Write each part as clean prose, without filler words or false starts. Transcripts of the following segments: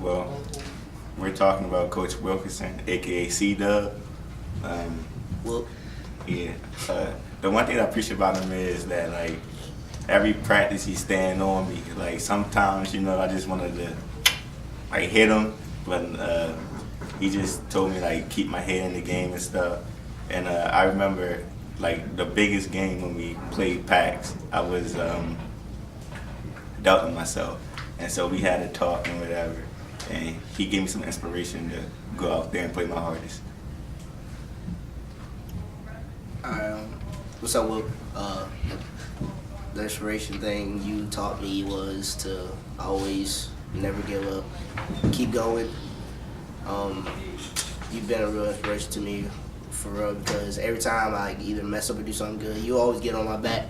Well, we're talking about Coach Wilkerson, aka C-Dub. Well, Yeah. The one thing I appreciate about him is that like every practice he stand on me. Like sometimes I just wanted to like hit him, but he just told me like keep my head in the game and stuff. And I remember like the biggest game when we played PAX, I was doubting myself, and so we had a talk and whatever. And he gave me some inspiration to go out there and play my hardest. what's up with the inspiration thing you taught me was to always never give up, keep going. You've been a real inspiration to me for real because every time I either mess up or do something good, you always get on my back.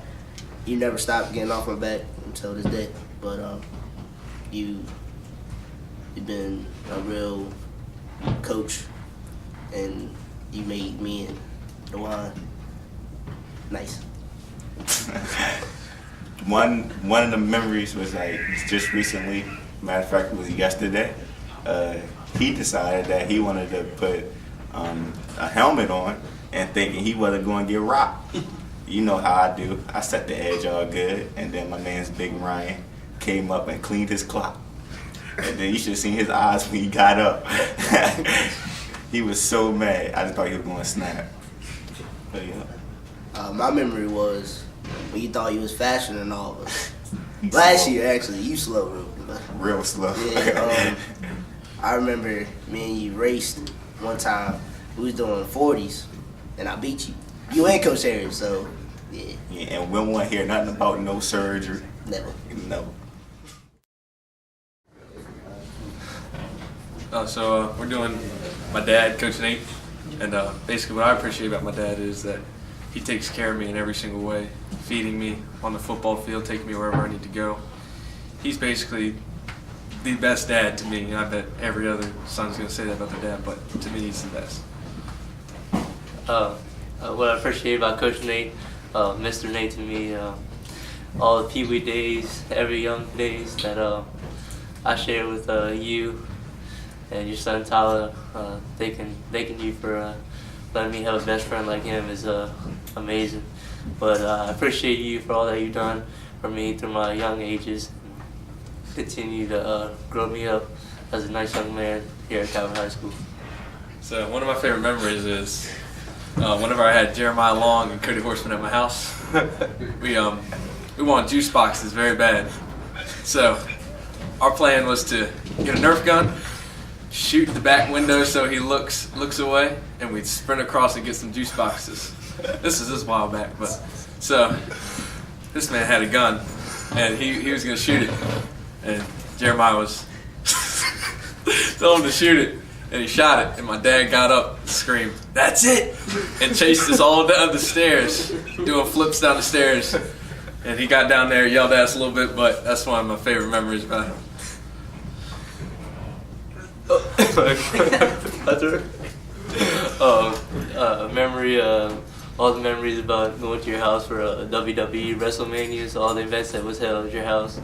You never stop getting off my back until this day. But you've been a real coach, and you made me and DeJuan nice. One of the memories was like just recently. Matter of fact, it was yesterday. He decided that he wanted to put a helmet on, and thinking he wasn't going to get rocked. You know how I do. I set the edge all good, and then my man's Big Ryan came up and cleaned his clock. And then you should have seen his eyes when he got up. He was so mad. I just thought he was going to snap. But yeah. My memory was when you thought you was faster than all of us. Last year, actually, you slow, real slow. Yeah, I remember me and you raced one time. We was doing 40s, and I beat you. You ain't Coach Harris, so yeah. Yeah, and we don't want to hear nothing about no surgery. Never. No. We're doing my dad, Coach Nate, and basically what I appreciate about my dad is that he takes care of me in every single way, feeding me on the football field, taking me wherever I need to go. He's basically the best dad to me, and I bet every other son's going to say that about their dad, but to me he's the best. What I appreciate about Coach Nate, Mr. Nate to me, all the Pee Wee days, every young days that I share with you and your son Tyler, thanking you for letting me have a best friend like him is amazing. But I appreciate you for all that you've done for me through my young ages. Continue to grow me up as a nice young man here at Calvert High School. So one of my favorite memories is whenever I had Jeremiah Long and Cody Horseman at my house, we wanted juice boxes very bad. So our plan was to get a Nerf gun, shoot the back window so he looks away, and we'd sprint across and get some juice boxes. This is a while back, but so this man had a gun, and he was gonna shoot it, and Jeremiah was told him to shoot it, and he shot it, and my dad got up and screamed, "That's it!" and chased us all down the stairs, doing flips down the stairs, and he got down there, yelled at us a little bit, but that's one of my favorite memories about him. Memory, all the memories about going to your house for WWE, WrestleManias, all the events that was held at your house.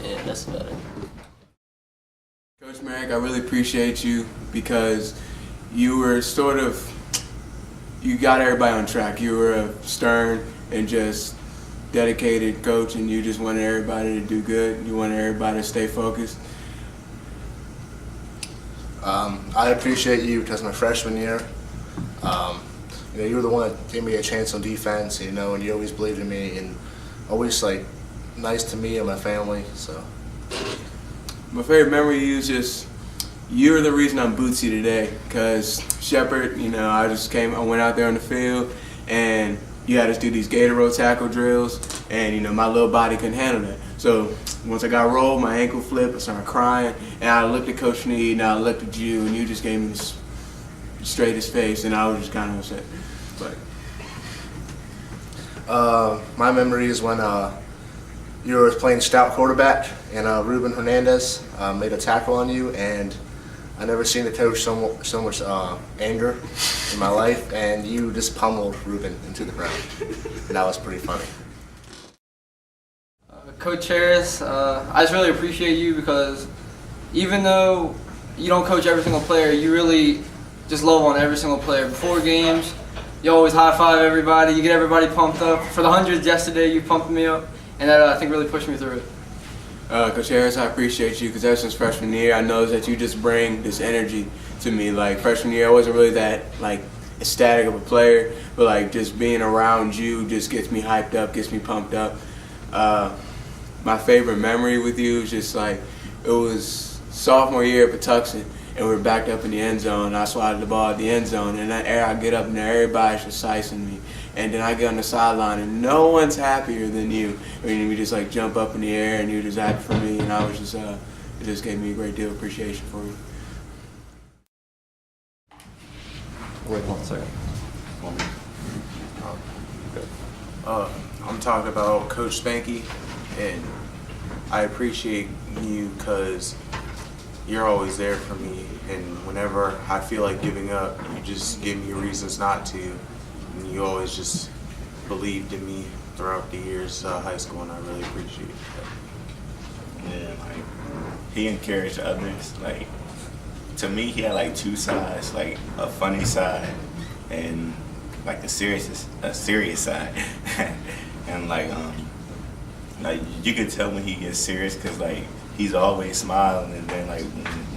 Yeah, that's about it. Coach Merrick, I really appreciate you because you were you got everybody on track. You were a stern and just dedicated coach, and you just wanted everybody to do good. You wanted everybody to stay focused. I appreciate you because my freshman year, you were the one that gave me a chance on defense, and you always believed in me and always nice to me and my family. So my favorite memory of you is just you're the reason I'm bootsy today. Because Shepard, I went out there on the field, and you had us do these gator row tackle drills, and my little body couldn't handle that. So once I got rolled, my ankle flipped, I started crying, and I looked at Coach Need, and I looked at you, and you just gave me this straightest face, and I was just kind of upset. But my memory is when you were playing stout quarterback, and Ruben Hernandez made a tackle on you, and I never seen the coach so much anger in my life, and you just pummeled Ruben into the ground, and that was pretty funny. Coach Harris, I just really appreciate you because even though you don't coach every single player, you really just love on every single player. Before games, you always high five everybody. You get everybody pumped up. For the hundreds yesterday, you pumped me up, and that I think really pushed me through it. Coach Harris, I appreciate you because ever since freshman year, I know that you just bring this energy to me. Like freshman year, I wasn't really that like ecstatic of a player, but like just being around you just gets me hyped up, gets me pumped up. My favorite memory with you is just like it was sophomore year at Patuxent, and we were backed up in the end zone. And I swatted the ball at the end zone, and that air, I get up and everybody's just sizing me. And then I get on the sideline, and no one's happier than you. I mean, we just like jump up in the air, and you just happy for me, and I was just, it just gave me a great deal of appreciation for you. Wait 1 second. I'm talking about Coach Spanky, and I appreciate you because you're always there for me, and whenever I feel like giving up, you just give me reasons not to, and you always just believed in me throughout the years of high school, and I really appreciate that. Yeah, like he encouraged others. Like to me, he had like two sides, like a funny side and like a serious side. And like you could tell when he gets serious because like he's always smiling, and then like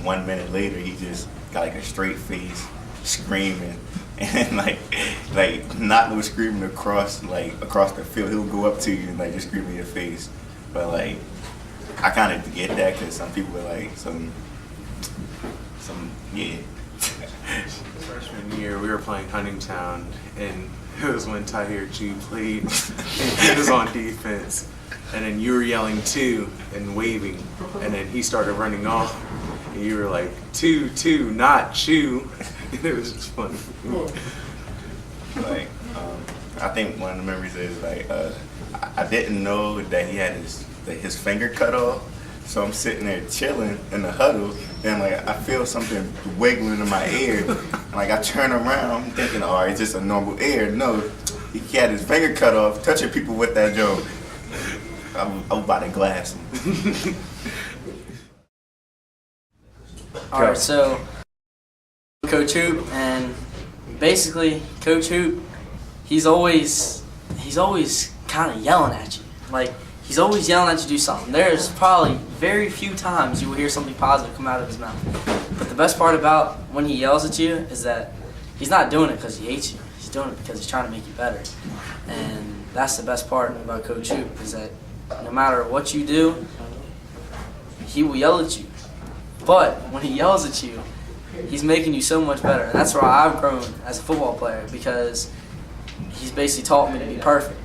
1 minute later he just got like a straight face, screaming, and like not no screaming across the field. He'll go up to you and like just scream in your face. But like I kind of get that because some people are like some yeah. Freshman year, we were playing Huntingtown, and it was when Tahir Chu played, and he was on defense. And then you were yelling two and waving, and then he started running off, and you were like, two, not chew. And it was just funny. Like, I think one of the memories is like, I didn't know that he had his finger cut off, so I'm sitting there chilling in the huddle, and like I feel something wiggling in my ear. Like I turn around, I'm thinking, oh, it's just a normal ear. No, he had his finger cut off, touching people with that joke. I'm about to glass him. All right, so Coach Hoop, and basically Coach Hoop, he's always kind of yelling at you. Like he's always yelling at you to do something. There's probably very few times you will hear something positive come out of his mouth. But the best part about when he yells at you is that he's not doing it because he hates you. He's doing it because he's trying to make you better. And that's the best part about Coach Hoop is that no matter what you do, he will yell at you. But when he yells at you, he's making you so much better. And that's where I've grown as a football player because he's basically taught me to be perfect.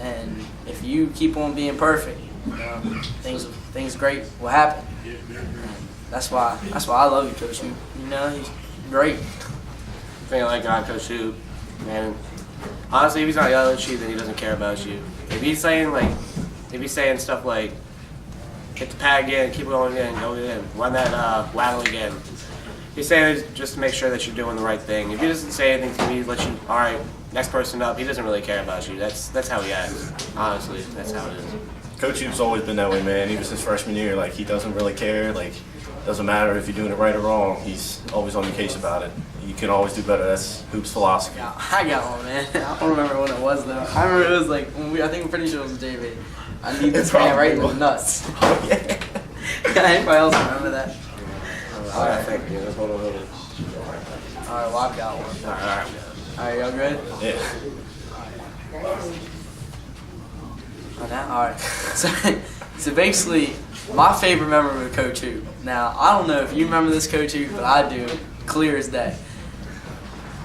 And if you keep on being perfect, you know, things great will happen. And that's why I love you, Coach Hoop. You know, he's great. The thing I like about Coach Hoop, man, honestly, if he's not yelling at you, then he doesn't care about you. If he's saying stuff like, hit the pad again, keep going again, go again, run that waddle again. He's saying it just to make sure that you're doing the right thing. If he doesn't say anything to me, let you, all right, next person up, he doesn't really care about you. That's how he acts. Honestly, that's how it is. Coach Hoop's always been that way, man. Even since freshman year, like he doesn't really care. Like doesn't matter if you're doing it right or wrong. He's always on your case about it. You can always do better. That's Hoop's philosophy. Yeah, I got one, man. I don't remember when it was though. I remember it was like when I think I'm pretty sure it was JV. I need this man right in the nuts. Oh yeah. Anybody else remember that? All right, thank you. Hold on. All right, well, I've got one. All right, y'all good? Yeah. Oh, now? All right. So basically, my favorite memory with Coach Hoop. Now, I don't know if you remember this, Coach Hoop, but I do, clear as day.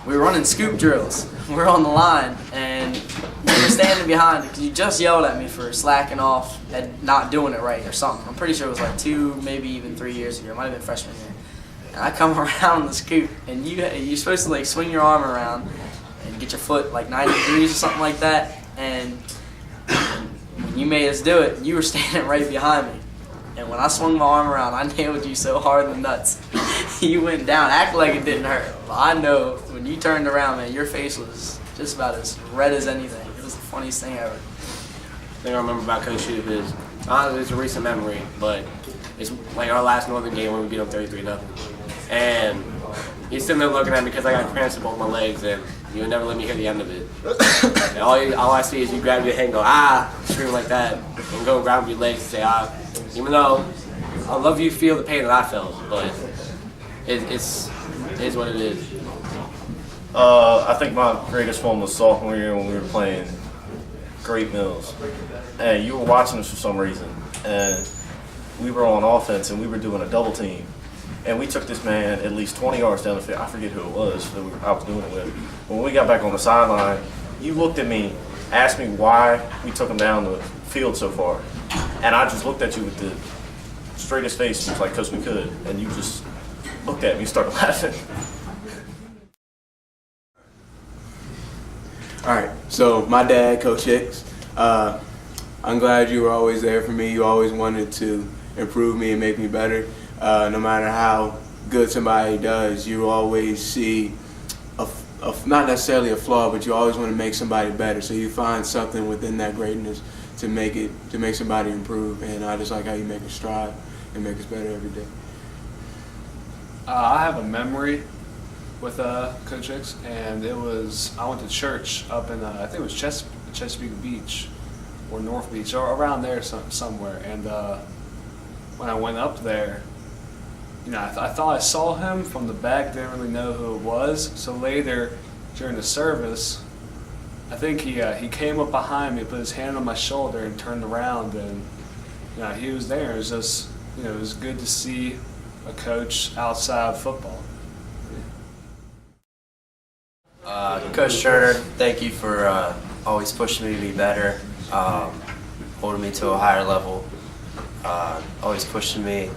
We were running scoop drills. We're on the line, and we were standing behind because you just yelled at me for slacking off and not doing it right or something. I'm pretty sure it was like 2, maybe even 3 years ago. It might have been freshman year. And I come around the scoop, and you're supposed to like swing your arm around and get your foot like 90 degrees or something like that. And when you made us do it, you were standing right behind me. And when I swung my arm around, I nailed you so hard in the nuts. You went down, acting like it didn't hurt. But I know when you turned around, man, your face was just about as red as anything. It was the funniest thing ever. The thing I remember about Coach Hoop is Honestly, it's a recent memory, but it's like our last Northern game when we beat them 33-0. And he's sitting there looking at me because I got cramps in both my legs, and you would never let me hear the end of it. And all I see is you grab your head and go, ah, scream like that, and go grab your legs and say, ah. Even though I love you feel the pain that I felt, but it is what it is. I think my greatest one was sophomore year when we were playing Great Mills. And you were watching us for some reason. And we were on offense and we were doing a double team. And we took this man at least 20 yards down the field. I forget who it was that I was doing it with. When we got back on the sideline, you looked at me, asked me why we took him down the field so far. And I just looked at you with the straightest face, just like, because we could. And you just looked at me and started laughing. All right, so my dad, Coach Hicks, I'm glad you were always there for me. You always wanted to improve me and make me better. No matter how good somebody does, you always see, not necessarily a flaw, but you always want to make somebody better. So you find something within that greatness to make somebody improve. And I just like how you make us strive and make us better every day. I have a memory with Coach Hicks, and it was I went to church up in I think it was Chesapeake Beach or North Beach or around there somewhere. And when I went up there, I thought I saw him from the back, didn't really know who it was. So later during the service, I think he came up behind me, put his hand on my shoulder, and turned around, and he was there. It was just it was good to see a coach outside of football. Coach Turner, thank you for always pushing me to be better, holding me to a higher level, always pushing me,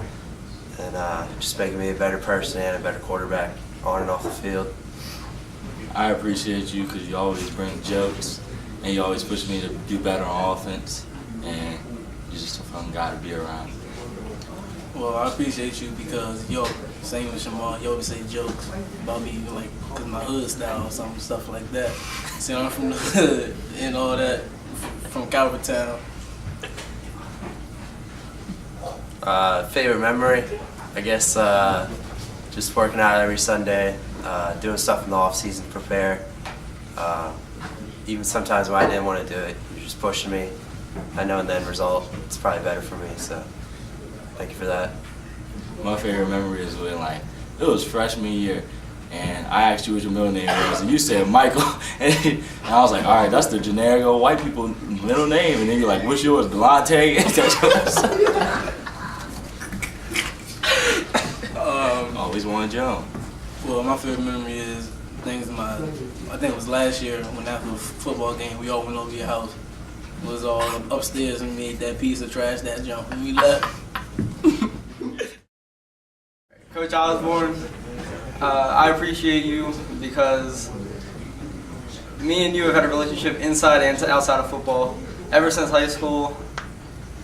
and just making me a better person and a better quarterback on and off the field. I appreciate you because you always bring jokes and you always push me to do better on offense, and you're just a fun guy to be around. Well, I appreciate you because same with Shamal, you always say jokes about me, like, cause my hood style or some stuff like that. See, I'm from the hood and all that, from Calvert town. Favorite memory? I guess just working out every Sunday, doing stuff in the off season to prepare. Even sometimes when I didn't want to do it, you're just pushing me. I know in the end result, it's probably better for me, so thank you for that. My favorite memory is when it was freshman year, and I asked you what your middle name was, and you said Michael, and I was like, all right, that's the generic old white people middle name, and then you're like, what's yours, Delonte? Always wanted John. Well, my favorite memory is I think it was last year when after the football game, we all went over your house. It was all upstairs and made that piece of trash that jump, and we left. Coach Osborne, I appreciate you because me and you have had a relationship inside and outside of football. Ever since high school,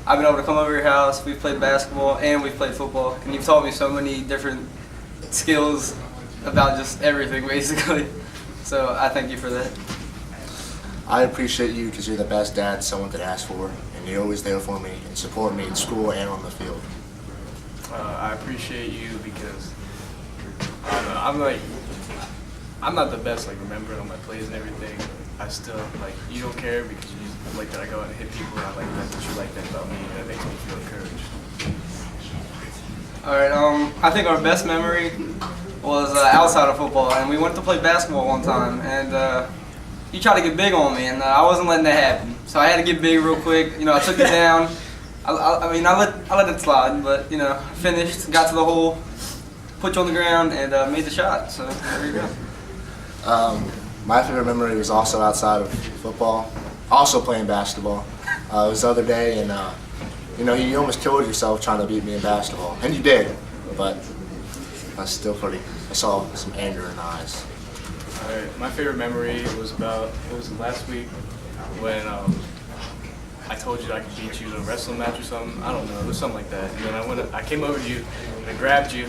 I've been able to come over your house, we've played basketball and we've played football, and you've taught me so many different skills about just everything basically. So I thank you for that. I appreciate you because you're the best dad someone could ask for, and you're always there for me and support me in school and on the field. I appreciate you because I don't know, I'm not the best remembering all my plays and everything. I still you don't care because you like that I go out and hit people, and I like that you like that about me, and that makes me feel encouraged. All right, I think our best memory was outside of football, and we went to play basketball one time, and he tried to get big on me, and I wasn't letting that happen. So I had to get big real quick. I took it down. I let it slide, but finished, got to the hole, put you on the ground, and made the shot. So there you go. My favorite memory was also outside of football, also playing basketball. It was the other day, and you almost killed yourself trying to beat me in basketball, and you did, but that's still pretty. I saw some anger in the eyes. All right, my favorite memory was last week when I told you that I could beat you in a wrestling match or something. I don't know, it was something like that. And then I came over to you and I grabbed you,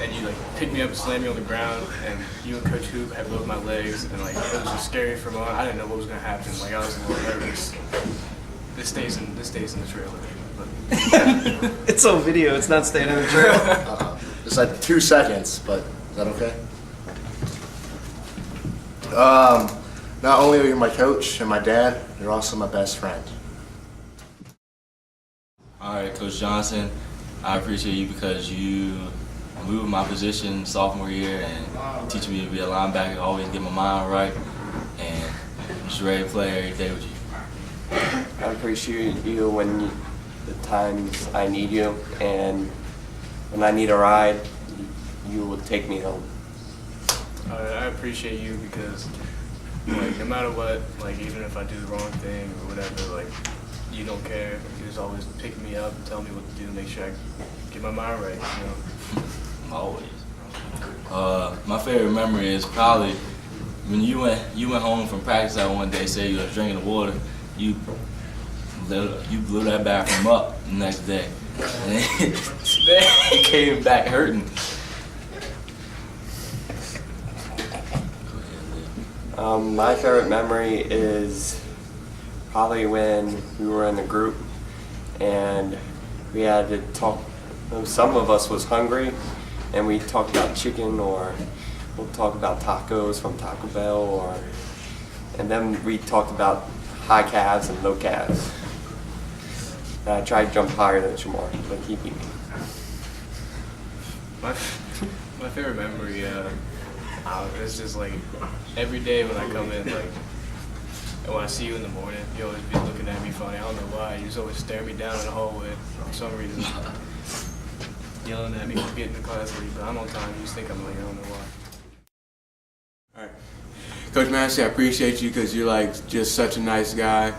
and you picked me up and slammed me on the ground, and you and Coach Hoop had both my legs, and it was just scary for a moment. I didn't know what was gonna happen. I was a little nervous. This stays in the trailer. But It's on video. It's not staying on the trail. It's like 2 seconds, but is that okay? Not only are you my coach and my dad, you're also my best friend. All right, Coach Johnson, I appreciate you because you moved my position sophomore year and teaching me to be a linebacker, always get my mind right, and I'm just ready to play every day with you. I appreciate you when the times I need you, and when I need a ride, you will take me home. I appreciate you because, like, no matter what, like, even if I do the wrong thing or whatever, like, you don't care. You just always pick me up and tell me what to do, make sure I get my mind right, you know. Always. My favorite memory is probably when you went home from practice that one day, say you was drinking the water, you blew that bathroom up the next day. And then you came back hurting. My favorite memory is probably when we were in the group and we had to talk. Some of us was hungry and we talked about chicken, or we'll talk about tacos from Taco Bell, and then we talked about high calves and low calves. And I tried to jump higher than Shamar, but he beat me. My favorite memory is just like every day when I come in, like, and when I see you in the morning, you always be looking at me funny. I don't know why. You just always stare me down in the hallway for some reason. Yelling at me for getting to class late, but I'm on time. You just think I'm late. I don't know why. All right. Coach Massey, I appreciate you because you're like just such a nice guy.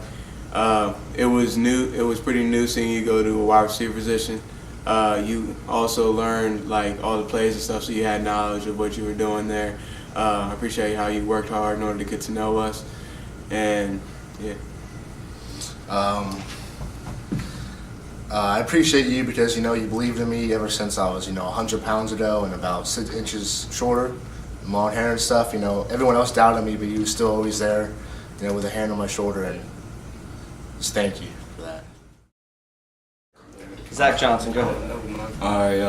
It was pretty new seeing you go to a wide receiver position. You also learned like all the plays and stuff, so you had knowledge of what you were doing there. I appreciate how you worked hard in order to get to know us, and yeah. I appreciate you because you believed in me ever since I was 100 pounds ago and about 6 inches shorter, long hair and stuff. Everyone else doubted me, but you were still always there, with a hand on my shoulder, and just thank you for that. Zach Johnson, go ahead. All right,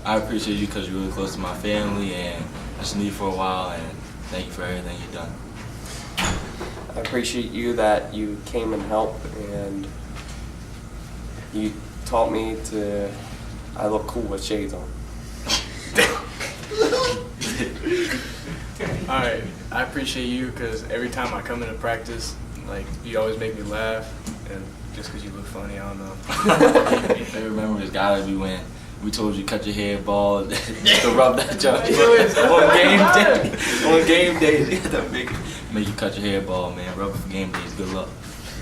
I appreciate you because you're really close to my family, and I just knew you for a while, and thank you for everything you've done. I appreciate you that you came and helped, and you taught me I look cool with shades on. Alright, I appreciate you because every time I come into practice, like, you always make me laugh, and just because you look funny, I don't know. My favorite memory has gotta be when we told you to cut your hair bald just to rub that junk. On game day, they had to make you cut your hair bald, man. Rub it for game days. Good luck.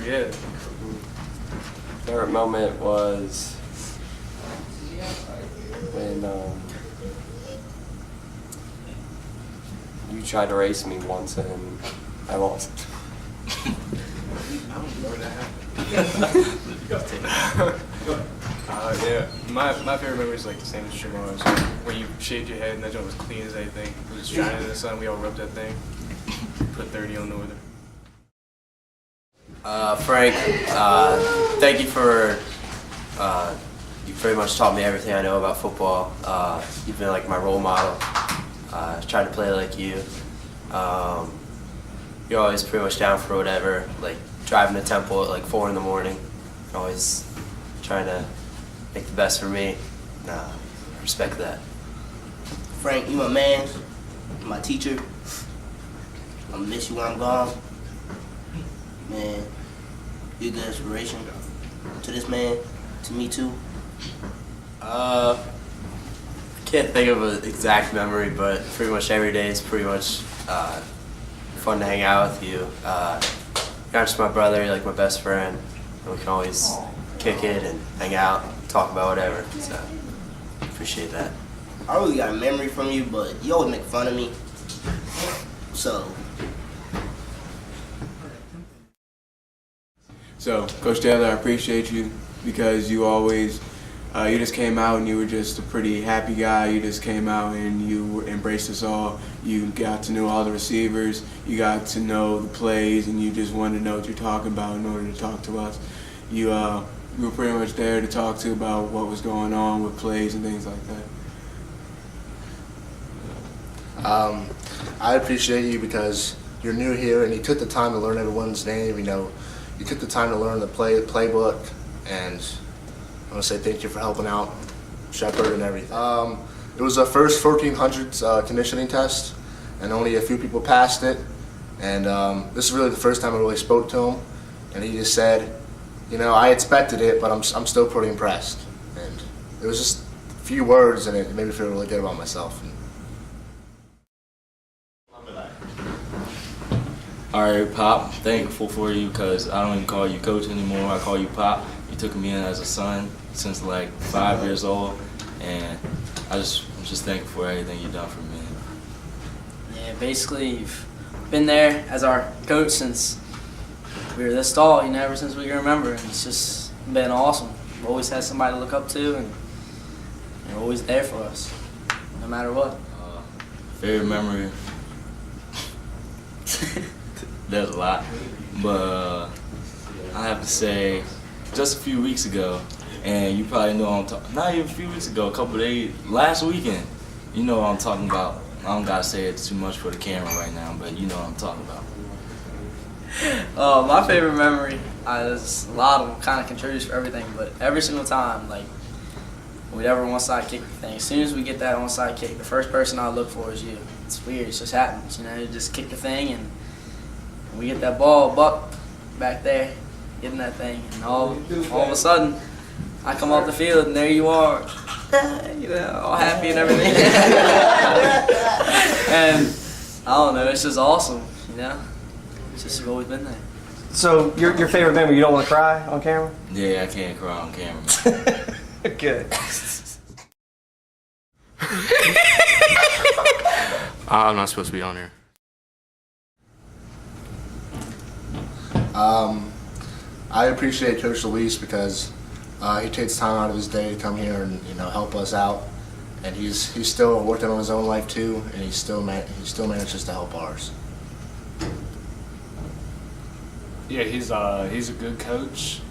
Yeah. Favorite moment was when you tried to race me once and I lost. I don't remember that happened. Yeah, my favorite memory is like the same as Shamar's, where you shaved your head and that joint was clean as anything. It was shining in the sun. We all rubbed that thing. Put 30 on Northern. Frank, thank you for, you pretty much taught me everything I know about football. You've been like my role model. Trying to play like you. You're always pretty much down for whatever, like driving to Temple at like 4 in the morning. You're always trying to make the best for me. Respect that. Frank, you my man, my teacher. I'm gonna miss you when I'm gone. Man, you're a good inspiration to this man, to me too. I can't think of an exact memory, but pretty much every day is pretty much fun to hang out with you. You're not just my brother, you're like my best friend. And we can always kick it and hang out, talk about whatever. So, appreciate that. I really got a memory from you, but you always make fun of me. So, Coach Taylor, I appreciate you because you always, you just came out and you were just a pretty happy guy. You just came out and you embraced us all. You got to know all the receivers. You got to know the plays, and you just wanted to know what you're talking about in order to talk to us. You we were pretty much there to talk to about what was going on with plays and things like that. I appreciate you because you're new here and you took the time to learn everyone's name. You took the time to learn the playbook, and I want to say thank you for helping out Shepard and everything. It was the first 1400s conditioning test, and only a few people passed it. And this is really the first time I really spoke to him, and he just said, I expected it, but I'm still pretty impressed. And it was just a few words, and it made me feel really good about myself. All right, Pop, thankful for you because I don't even call you coach anymore. I call you Pop. You took me in as a son since like 5 years old, and I'm just thankful for everything you've done for me. Yeah, basically you've been there as our coach since we were this tall, ever since we can remember, and it's just been awesome. We've always had somebody to look up to, and you're always there for us, no matter what. Favorite memory? There's a lot, but I have to say, just a few weeks ago, and you probably know what I'm talking. Not even a few weeks ago, a couple of days, last weekend. You know what I'm talking about. I don't gotta say it's too much for the camera right now, but you know what I'm talking about. My favorite memory, there's a lot of them, kind of contributes for everything, but every single time, like, we'd ever onside kick thing, as soon as we get that onside kick, the first person I look for is you. It's weird, it just happens, you just kick the thing, and we get that ball, Buck, back there, getting that thing, and all of a sudden, I come off the field, and there you are, all happy and everything. And I don't know, it's just awesome, It's just you've always been there. So your favorite memory, you don't want to cry on camera? Yeah, I can't cry on camera. Good. I'm not supposed to be on here. I appreciate Coach Luis because he takes time out of his day to come here and help us out, and he's still working on his own life too, and he still manages to help ours. Yeah, he's a good coach.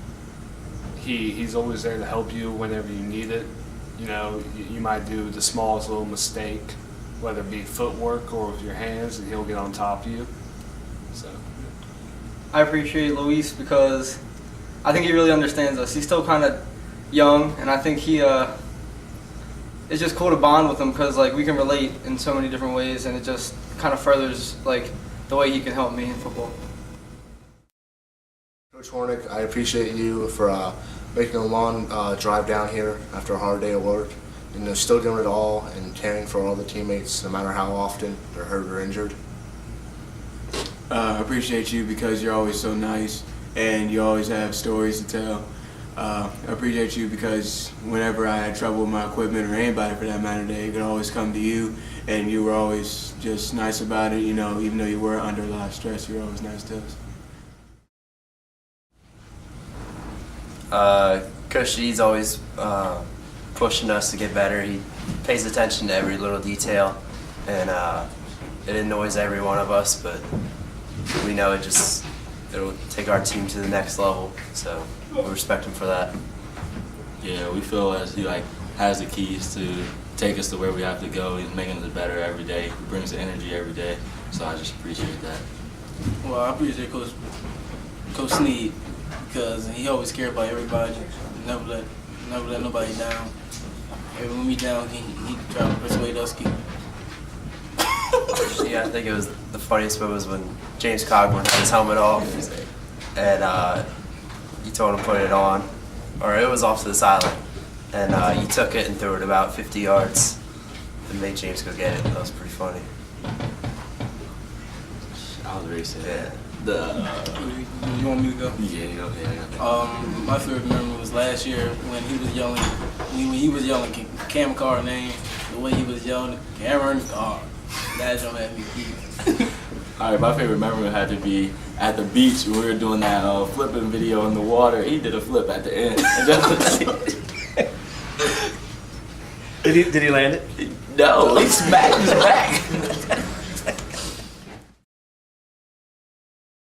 He's always there to help you whenever you need it. You might do the smallest little mistake, whether it be footwork or with your hands, and he'll get on top of you. So I appreciate Luis because I think he really understands us. He's still kind of young, and I think it's just cool to bond with him because we can relate in so many different ways, and it just kind of furthers the way he can help me in football. Coach Hornick, I appreciate you for making a long drive down here after a hard day of work, and still doing it all and caring for all the teammates, no matter how often they're hurt or injured. I appreciate you because you're always so nice and you always have stories to tell. I appreciate you because whenever I had trouble with my equipment, or anybody for that matter, they could always come to you, and you were always just nice about it. Even though you were under a lot of stress, you were always nice to us. Coach G's always pushing us to get better. He pays attention to every little detail, and it annoys every one of us, but we know it'll take our team to the next level, so we respect him for that. Yeah, we feel as he has the keys to take us to where we have to go. He's making us better every day. He brings the energy every day, so I just appreciate that. Well, I appreciate Coach Sneed because he always cared about everybody. Never let nobody down. And when we down, he tried to persuade us to keep. Yeah, I think it was the funniest one was when James Cogburn had his helmet off, and you told him to put it on, or it was off to the sideline, and you took it and threw it about 50 yards and made James go get it. That was pretty funny. I was racing. Yeah. You want me to go? Yeah, go ahead. My favorite memory was last year when he was yelling. When he was yelling Cam Carr name, the way he was yelling Cameron Carr. That don't have me beat. All right, my favorite memory had to be at the beach when we were doing that flipping video in the water. He did a flip at the end. Did he land it? No, he smacked his back.